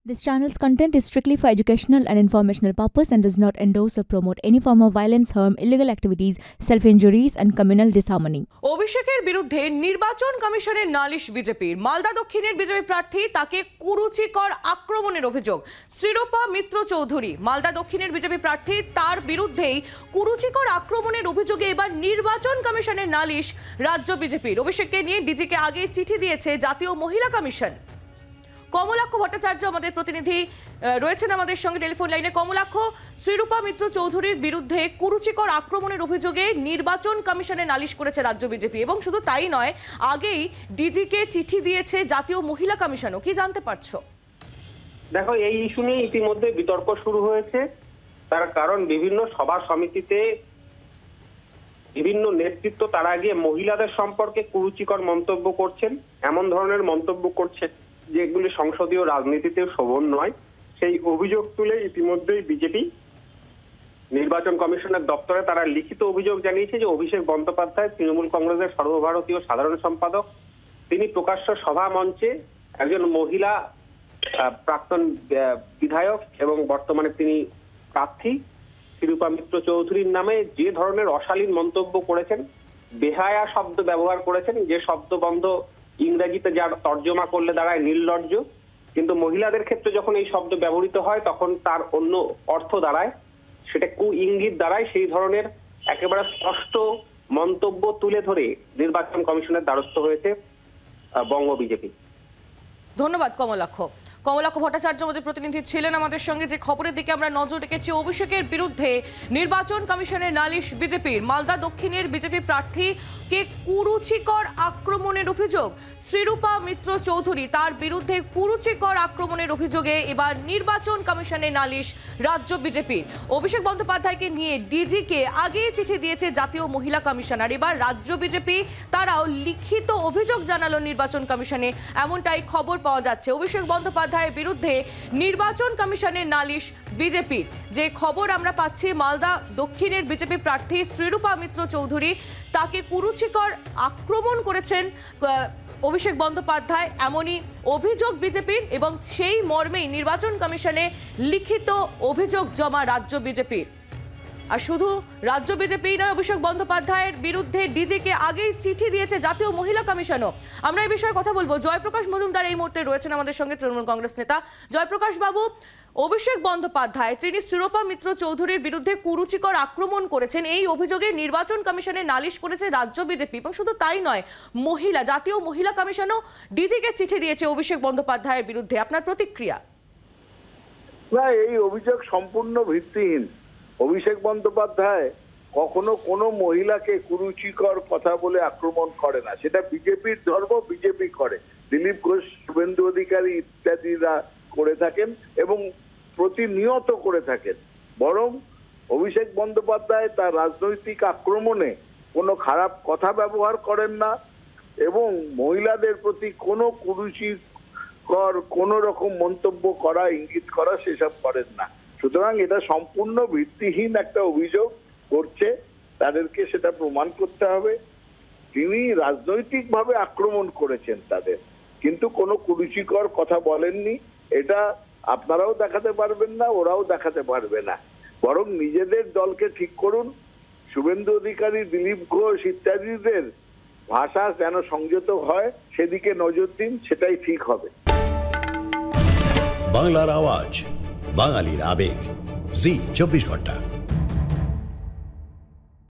This channel's content is strictly for educational and informational purpose and does not endorse or promote any form of violence, harm, illegal activities, self-injuries and communal disharmony. অভিষেকের বিরুদ্ধে নির্বাচন কমিশনের নালিশ বিজেপির। মালদা দক্ষিণের BJP প্রার্থী তাকে কুরুচিকর আক্রমণের অভিযোগ। শ্রীরূপা মিত্র চৌধুরী মালদা দক্ষিণের বিজেপি প্রার্থী, তার বিরুদ্ধেই কুরুচিকর আক্রমণের অভিযোগে এবার নির্বাচন কমিশনের নালিশ রাজ্য বিজেপির। অভিষেককে নিয়ে ডিজিকে আগে চিঠি দিয়েছে জাতীয় মহিলা কমিশন। কমলাক্ষ ভট্টাচার্য আমাদের প্রতিনিধি রয়েছেন আমাদের সঙ্গে টেলিফোন লাইনে। কমলাক্ষ, শ্রীরূপা মিত্র চৌধুরীর বিরুদ্ধে কুরুচিকর আক্রমণের অভিযোগে নির্বাচন কমিশনে নালিশ করেছে রাজ্য বিজেপি, এবং শুধু তাই নয়, আগেই ডিজিকে চিঠি দিয়েছে জাতীয় মহিলা কমিশনও। কি জানতে পারছো? দেখো, এই ইস্যু নিয়ে ইতিমধ্যে বিতর্ক শুরু হয়েছে। তার কারণ বিভিন্ন সভা সমিতিতে বিভিন্ন নেতৃত্ব তারা গিয়ে মহিলাদের সম্পর্কে কুরুচিকর মন্তব্য করছেন, এমন ধরনের মন্তব্য করছে যেগুলি সংসদীয় রাজনীতিতে শোভন নয়। সেই অভিযোগ তুলে ইতিমধ্যেই বিজেপি নির্বাচন কমিশনের দপ্তরে তারা লিখিত অভিযোগ জানিয়েছে যে অভিষেক বন্দ্যোপাধ্যায়, তৃণমূল কংগ্রেসের সর্বভারতীয় সাধারণ সম্পাদক, তিনি প্রকাশ্য সভা মঞ্চে একজন মহিলা প্রাক্তন বিধায়ক এবং বর্তমানে তিনি প্রার্থী শ্রীরূপা মিত্র চৌধুরীর নামে যে ধরনের অশালীন মন্তব্য করেছেন, বেহায়া শব্দ ব্যবহার করেছেন, যে শব্দবন্ধ ইংরেজিতে যার তর্জমা করলে দাঁড়ায় নির্লজ্জ, কিন্তু মহিলাদের ক্ষেত্রে যখন এই শব্দ ব্যবহৃত হয় তখন তার অন্য অর্থ দাঁড়ায়, সেটা কু ইঙ্গিত দাঁড়ায়। সেই ধরনের একেবারে স্পষ্ট মন্তব্য তুলে ধরে নির্বাচন কমিশনের দ্বারস্থ হয়েছে বঙ্গ বিজেপি। ধন্যবাদ কমলাক্ষ। কমলাক্ষ ভট্টাচার্য আমাদের প্রতিনিধি ছিলেন আমাদের সঙ্গে। যে খবরের দিকে আমরা নজর রেখেছি, অভিষেকের বিরুদ্ধে নির্বাচন কমিশনের নালিশ বিজেপির। মালদা দক্ষিণের বিজেপি প্রার্থীকে কুরুচিকর আক্রমণের অভিযোগ। শ্রীরূপা মিত্র চৌধুরী, তার বিরুদ্ধে কুরুচিকর আক্রমণের অভিযোগে এবার নির্বাচন কমিশনের নালিশ রাজ্য বিজেপির। অভিষেক বন্দ্যোপাধ্যায়কে নিয়ে ডিজিকে আগে চিঠি দিয়েছে জাতীয় মহিলা কমিশন, আর এবার রাজ্য বিজেপি তারাও লিখিত অভিযোগ জানালো নির্বাচন কমিশনে, এমনটাই খবর পাওয়া যাচ্ছে। অভিষেক বন্দ্যোপাধ্যায়ের বিরুদ্ধে নির্বাচন কমিশনের নালিশ বিজেপির। যে খবর আমরা পাচ্ছি, মালদা দক্ষিণের বিজেপি প্রার্থী শ্রীরূপা মিত্র চৌধুরী, তাকে কুরুচিকর আক্রমণ করেছেন অভিষেক বন্দ্যোপাধ্যায়, এমনই অভিযোগ বিজেপির, এবং সেই মর্মেই নির্বাচন কমিশনে লিখিত অভিযোগ জমা রাজ্য বিজেপির। আর শুধু রাজ্য বিজেপি নয়, অভিষেক বন্দ্যোপাধ্যায়ের বিরুদ্ধে ডিজিকে আগেই চিঠি দিয়েছে জাতীয় মহিলা কমিশনও। আমরা এই বিষয়ে কথা বলবো। জয়প্রকাশ মজুমদার এই মুহূর্তে রয়েছেন আমাদের সঙ্গে, তৃণমূল কংগ্রেস নেতা। জয়প্রকাশ বাবু, অভিষেক বন্দ্যোপাধ্যায় তিনি শ্রীরূপা মিত্র চৌধুরীর বিরুদ্ধে কুরুচিকর আক্রমণ করেছেন, এই অভিযোগে নির্বাচন কমিশনে নালিশ করেছে রাজ্য বিজেপি, এবং শুধু তাই নয়, জাতীয় মহিলা কমিশনও ডিজিকে চিঠি দিয়েছে অভিষেক বন্দ্যোপাধ্যায়ের বিরুদ্ধে। আপনার প্রতিক্রিয়া? না, এই অভিযোগ সম্পূর্ণ ভিত্তিহীন। অভিষেক বন্দ্যোপাধ্যায় কখনো কোনো মহিলাকে কুরুচিকর কথা বলে আক্রমণ করে না, সেটা বিজেপির ধর্ম, বিজেপি করে। দিলীপ ঘোষ, শুভেন্দু অধিকারী ইত্যাদিরা করে থাকেন এবং প্রতিনিয়ত করে থাকেন। বরং অভিষেক বন্দ্যোপাধ্যায় তার রাজনৈতিক আক্রমণে কোনো খারাপ কথা ব্যবহার করেন না এবং মহিলাদের প্রতি কোনো কুরুচিকর কোনো রকম মন্তব্য করা, ইঙ্গিত করা সেসব করেন না। সুতরাং এটা সম্পূর্ণ ভিত্তিহীন একটা অভিযোগ করছে, তাদেরকে সেটা প্রমাণ করতে হবে। তিনি রাজনৈতিকভাবে আক্রমণ করেছেন তাদের, কিন্তু কোনো কুরুচিকর কথা বলেননি। এটা আপনারাও দেখাতে পারবেন না, ওরাও দেখাতে পারবে না। বরং নিজেদের দলকে ঠিক করুন, শুভেন্দু অধিকারী, দিলীপ ঘোষ ইত্যাদিদের ভাষা যেন সংযত হয় সেদিকে নজর দিন, সেটাই ঠিক হবে। বাংলার আওয়াজ, বাঙালির আবেগ, জি 24 ঘন্টা।